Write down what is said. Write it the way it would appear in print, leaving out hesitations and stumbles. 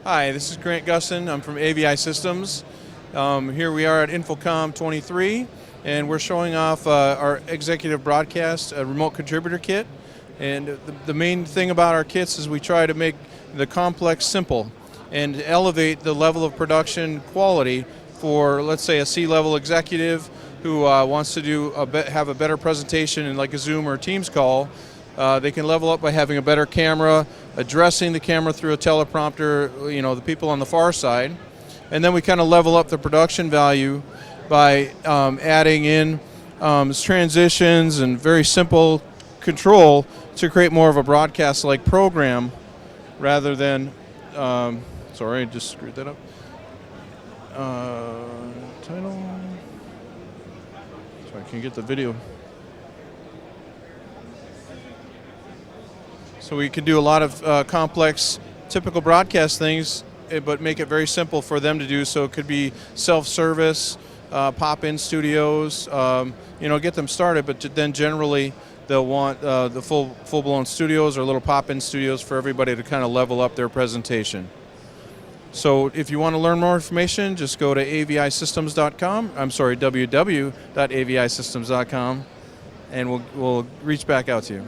Hi, this is Grant Gusson. I'm from AVI Systems. Here we are at InfoComm 23, and we're showing off our executive broadcast remote contributor kit. And the main thing about our kits is we try to make the complex simple and elevate the level of production quality for, let's say, a C-level executive who wants to have a better presentation in like a Zoom or Teams call. They can level up by having a better camera, addressing the camera through a teleprompter, the people on the far side. And then we kind of level up the production value by adding in transitions and very simple control to create more of a broadcast-like program rather than, sorry, I just screwed that up. Title, so I can get the video. So we could do a lot of complex, typical broadcast things, but make it very simple for them to do. So it could be self-service, pop-in studios, get them started. But then generally they'll want the full-blown studios or little pop-in studios for everybody to kind of level up their presentation. So if you want to learn more information, just go to avisystems.com. I'm sorry, www.avisystems.com, and we'll reach back out to you.